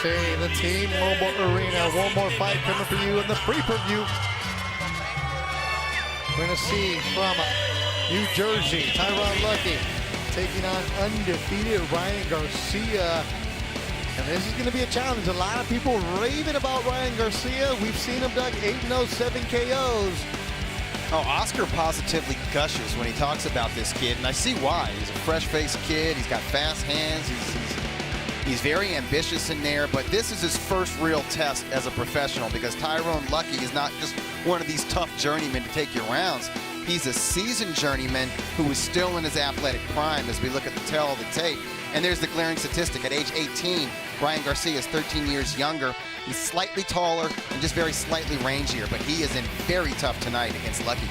USA, the T-Mobile Arena. One more fight coming for you in the pay-per-view. We're going to see from New Jersey, Tyron Lucky taking on undefeated Ryan Garcia. And this is going to be a challenge. A lot of people raving about Ryan Garcia. We've seen him, Doug, 8-0, 7 KOs. Oh, Oscar positively gushes when he talks about this kid, and I see why. He's a fresh-faced kid. He's got fast hands. He's very ambitious in there, but this is his first real test as a professional because Tyron Lucky is not just one of these tough journeymen to take your rounds. He's a seasoned journeyman who is still in his athletic prime as we look at the tail of the tape. And there's the glaring statistic. At age 18, Ryan Garcia is 13 years younger. He's slightly taller and just very slightly rangier, but he is in very tough tonight against Lucky.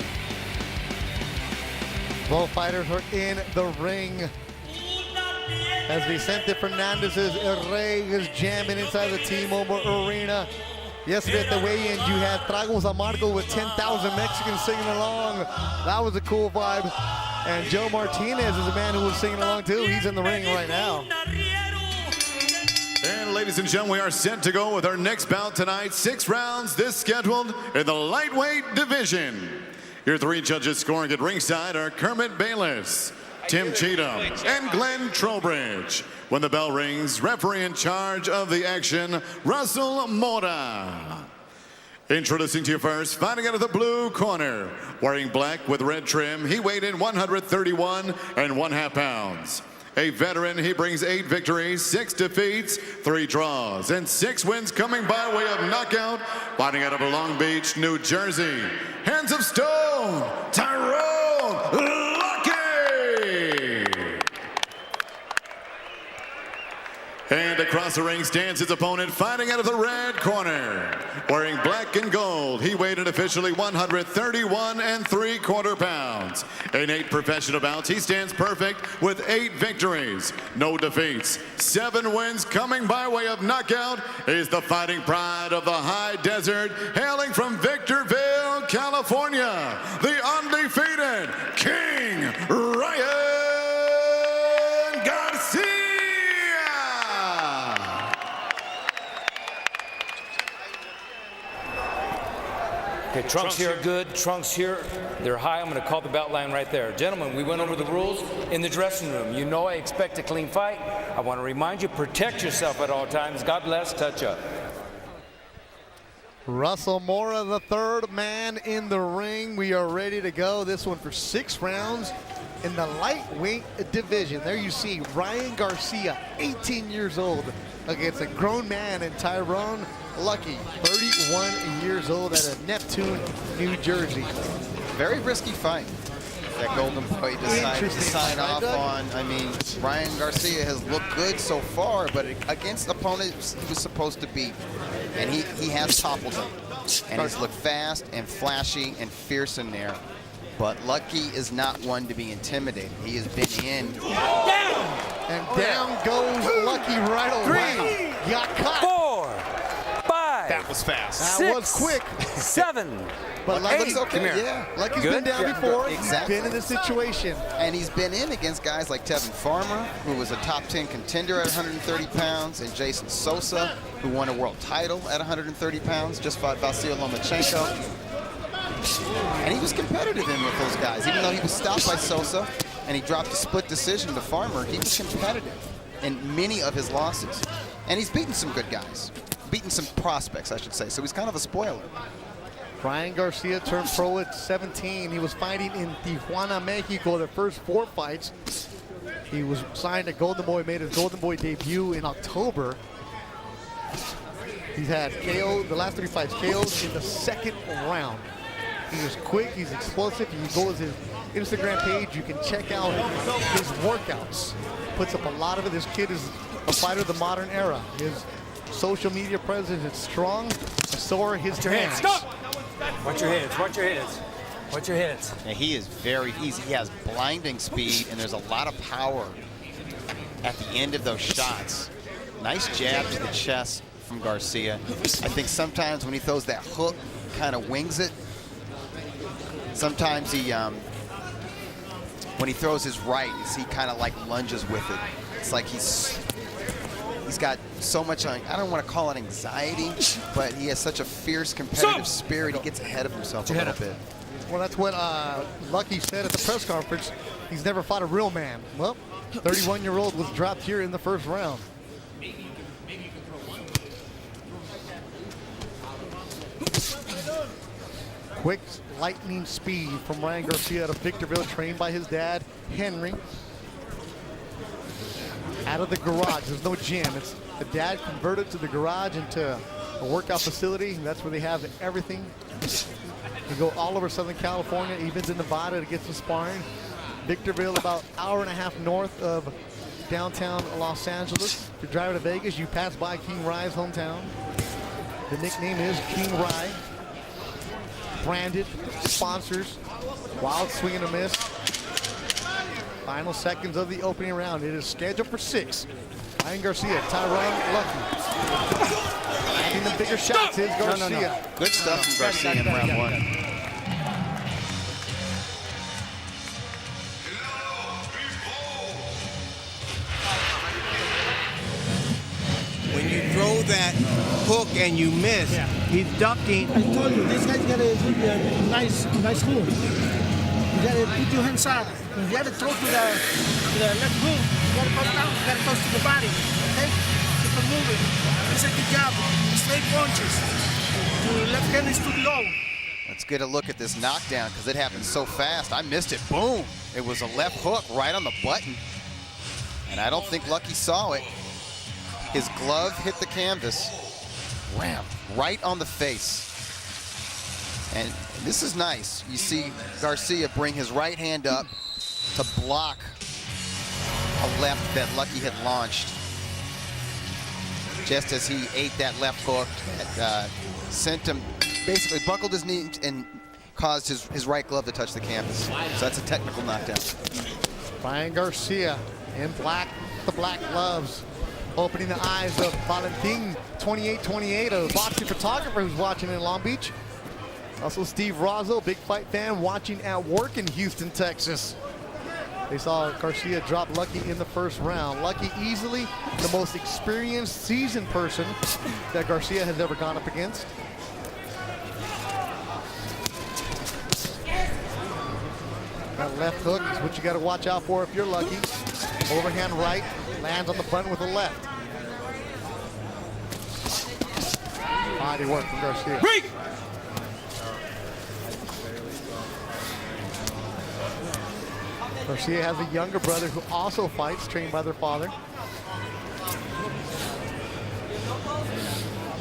Both fighters are in the ring. As Vicente Fernandez's El Rey is jamming inside the T-Mobile Arena. Yesterday at the weigh-in, you had Tragos Amargo with 10,000 Mexicans singing along. That was a cool vibe. And Joe Martinez is a man who was singing along too. He's in the ring right now. And ladies and gentlemen, we are set to go with our next bout tonight. 6 rounds, this scheduled in the lightweight division. Your 3 judges scoring at ringside are Kermit Bayless, Tim Cheatham, and Glenn Trowbridge. When the bell rings, referee in charge of the action, Russell Mora. Introducing to you first, fighting out of the blue corner, wearing black with red trim, he weighed in 131 1/2 pounds. A veteran, he brings 8 victories, 6 defeats, 3 draws, and 6 wins coming by way of knockout. Fighting out of Long Beach, New Jersey, Hands of Stone, Tyron Lucky! And across the ring stands his opponent, fighting out of the red corner. Wearing black and gold, he weighed in officially 131 3/4 pounds. In 8 professional bouts, he stands perfect with 8 victories, no defeats, 7 wins coming by way of knockout. Is the fighting pride of the high desert, hailing from Victorville, California, the undefeated King Ryan Garcia! Okay, trunks here are good, trunks here, they're high. I'm going to call the belt line right there. Gentlemen, we went over the rules in the dressing room. You know I expect a clean fight. I want to remind you, protect yourself at all times. God bless, touch up. Russell Mora, the 3rd man in the ring. We are ready to go. This one for 6 rounds in the lightweight division. There you see Ryan Garcia, 18 years old, against a grown man in Tyron Lucky, 31 years old, out of Neptune, New Jersey. Very risky fight that Golden Boy decided to sign off on. I mean, Ryan Garcia has looked good so far, but against opponents he was supposed to beat. And he has toppled them. And he's looked fast and flashy and fierce in there. But Lucky is not one to be intimidated. He has been in. Down! And down goes Lucky right away. Got caught. 4, 5. That was fast. That was quick. 7. But Lucky's Lucky, okay. Yeah. Lucky's Good? been down Yeah. before. Exactly. He's been in this situation. And he's been in against guys like Tevin Farmer, who was a top 10 contender at 130 pounds, and Jason Sosa, who won a world title at 130 pounds, just fought Vasil Lomachenko. And he was competitive in with those guys. Even though he was stopped by Sosa and he dropped a split decision to Farmer, he was competitive in many of his losses. And he's beaten some good guys. Beaten some prospects, I should say. So he's kind of a spoiler. Ryan Garcia turned pro at 17. He was fighting in Tijuana, Mexico, the first 4 fights. He was signed to Golden Boy, made his Golden Boy debut in October. He's had KO, the last 3 fights, KOs in the 2nd round. He was quick, he's explosive. You go to his Instagram page, you can check out his workouts. Puts up a lot of it. This kid is a fighter of the modern era. His social media presence is strong, and so are his hands. Stop! Watch your heads, watch your heads. Watch your heads. And he is very easy. He has blinding speed, and there's a lot of power at the end of those shots. Nice jab to the chest from Garcia. I think sometimes when he throws that hook, kind of wings it. Sometimes he, when he throws his right, he kind of like lunges with it. It's like he's he's got so much, I don't want to call it anxiety, but he has such a fierce competitive spirit. He gets ahead of himself a little bit. Well, that's what Lucky said at the press conference. He's never fought a real man. Well, 31-year-old was dropped here in the first round. Quick, lightning speed from Ryan Garcia out of Victorville, trained by his dad, Henry. Out of the garage, there's no gym. It's the dad converted to the garage into a workout facility. That's where they have everything. They go all over Southern California, even to Nevada to get some sparring. Victorville, about an hour and a half north of downtown Los Angeles. If you're driving to Vegas, you pass by King Rye's hometown. The nickname is King Rye. Branded, sponsors, wild swing and a miss. Final seconds of the opening round. It is scheduled for 6. Ryan Garcia, Tyron Lucky. Getting the bigger shots is Garcia. No. Good stuff from Garcia in round 1. When you throw that hook and you miss, he's ducking. I told you, this guy's got a nice hook. You gotta put your hands up. You gotta throw to the left hook. You gotta put down. You gotta toss to the body. Okay? Keep it moving. That's a good job. Straight punches. Your left hand is too low. Let's get a look at this knockdown because it happened so fast. I missed it. Boom. It was a left hook right on the button. And I don't think Lucky saw it. His glove hit the canvas. Wham. Right on the face. And this is nice. You see Garcia bring his right hand up to block a left that Lucky had launched. Just as he ate that left hook, that sent him, basically buckled his knee and caused his right glove to touch the canvas. So that's a technical knockdown. Ryan Garcia in black, the black gloves, opening the eyes of Valentin 2828, a boxing photographer who's watching in Long Beach. Also Steve Rozzo, big fight fan, watching at work in Houston, Texas. They saw Garcia drop Lucky in the first round. Lucky easily the most experienced, seasoned person that Garcia has ever gone up against. That left hook is what you got to watch out for if you're Lucky. Overhand right, lands on the button with the left. Body work from Garcia. Break! Garcia has a younger brother who also fights, trained by their father.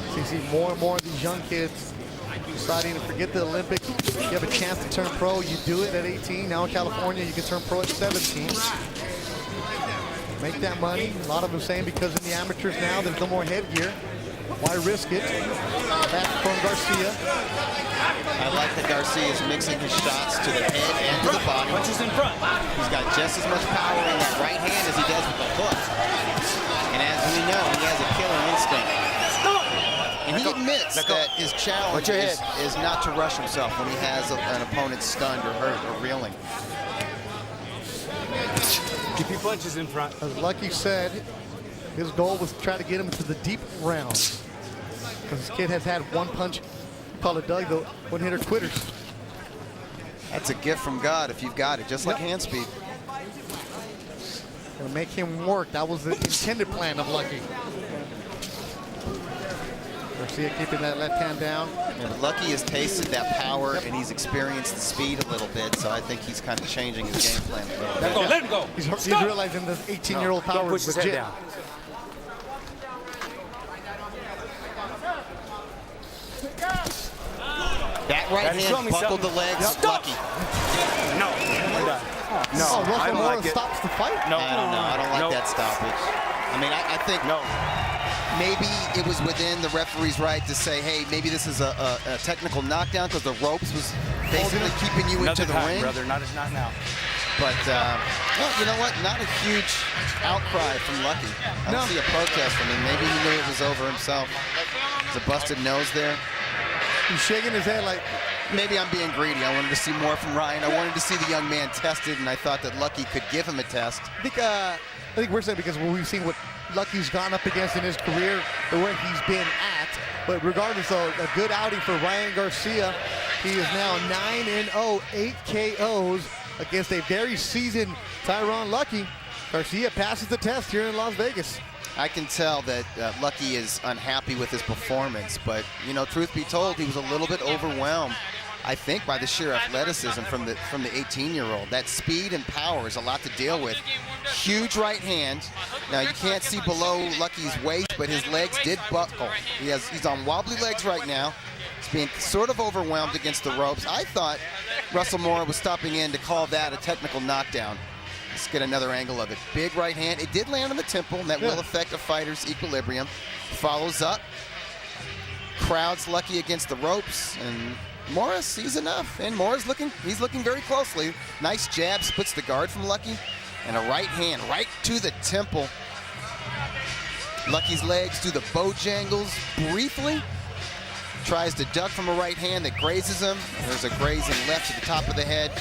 So you see more and more of these young kids deciding to forget the Olympics. You have a chance to turn pro, you do it at 18. Now in California, you can turn pro at 17. Make that money. A lot of them saying because in the amateurs now, there's no more headgear. Why risk it? Back from Garcia. I like that Garcia is mixing his shots to the head and to the body. Punches in front. He's got just as much power in that right hand as he does with the hook. And as we know, he has a killer instinct. And he admits that his challenge is not to rush himself when he has an opponent stunned or hurt or reeling. Keep your punches in front. As Lucky said, his goal was to try to get him to the deep rounds. Because this kid has had one punch, call it Doug, the one-hitter quitters. That's a gift from God if you've got it, just like hand speed. Gonna make him work. That was the intended plan of Lucky. Garcia keeping that left hand down. Yeah, but Lucky has tasted that power and he's experienced the speed a little bit, so I think he's kind of changing his game plan a little bit. Let him go. He's realizing the 18-year-old power Don't push is his head legit. down. That right hand buckled the legs of Lucky. No. Oh, Russell I don't Moore like it. stops the fight? No. I don't know. I don't like that stoppage. I mean, I think maybe it was within the referee's right to say, hey, maybe this is a technical knockdown because the ropes was basically keeping you into the ring. brother. Not now. But, well, you know what? Not a huge outcry from Lucky. I don't see a protest from him. Maybe he knew it was over himself. There's a busted nose there. He's shaking his head like, maybe I'm being greedy. I wanted to see more from Ryan. I wanted to see the young man tested, and I thought that Lucky could give him a test. I think we're saying because we've seen what Lucky's gone up against in his career, the way he's been at. But regardless, though, a good outing for Ryan Garcia. He is now 9-0, 8 KOs against a very seasoned Tyron Lucky. Garcia passes the test here in Las Vegas. I can tell that Lucky is unhappy with his performance, but, you know, truth be told, he was a little bit overwhelmed, I think, by the sheer athleticism from the 18-year-old. That speed and power is a lot to deal with. Huge right hand. Now, you can't see below Lucky's waist, but his legs did buckle. He's on wobbly legs right now. He's being sort of overwhelmed against the ropes. I thought Russell Mora was stopping in to call that a technical knockdown. Let's get another angle of it. Big right hand. It did land on the temple, and that will affect a fighter's equilibrium. Follows up. Crowd's Lucky against the ropes, and Mora sees enough. And Mora's looking very closely. Nice jab, splits the guard from Lucky, and a right hand right to the temple. Lucky's legs do the Bojangles briefly. Tries to duck from a right hand that grazes him. There's a grazing left to the top of the head.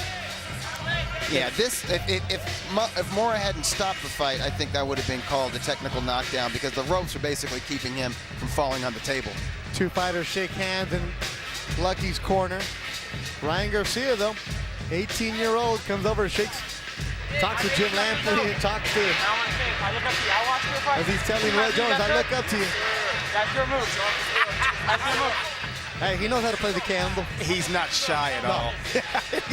Yeah, if Mora hadn't stopped the fight, I think that would have been called a technical knockdown because the ropes are basically keeping him from falling on the table. Two fighters shake hands in Lucky's corner. Ryan Garcia, though, 18-year-old, comes over, talks to Jim Lampley and talks to, as he's telling Roy Jones, I look up to you. That's your move. That's your move. Hey, he knows how to play the candle. He's not shy at all.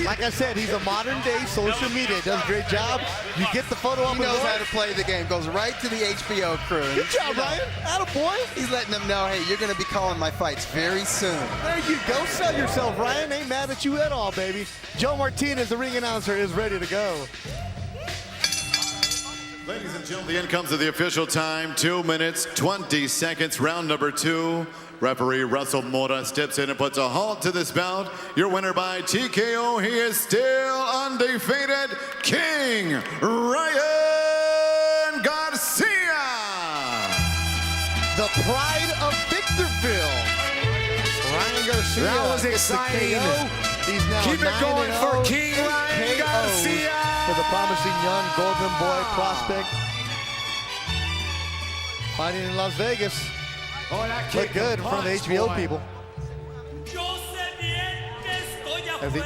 Like I said, he's a modern-day social media. Does a great job. You get the photo up. He knows how to play the game. Goes right to the HBO crew. Good job, Ryan. Attaboy. He's letting them know, hey, you're going to be calling my fights very soon. There you go. Sell yourself, Ryan. Ain't mad at you at all, baby. Joe Martinez, the ring announcer, is ready to go. Ladies and gentlemen, the end comes of the official time. 2 minutes, 20 seconds, round number 2. Referee Russell Mora steps in and puts a halt to this bout. Your winner by TKO, he is still undefeated, King Ryan Garcia. The pride of Victorville. Ryan Garcia. That was exciting. He's now Keep it going for King Ryan Garcia. For the promising young Golden Boy prospect. Fighting in Las Vegas. Look good in front of the HBO people. As he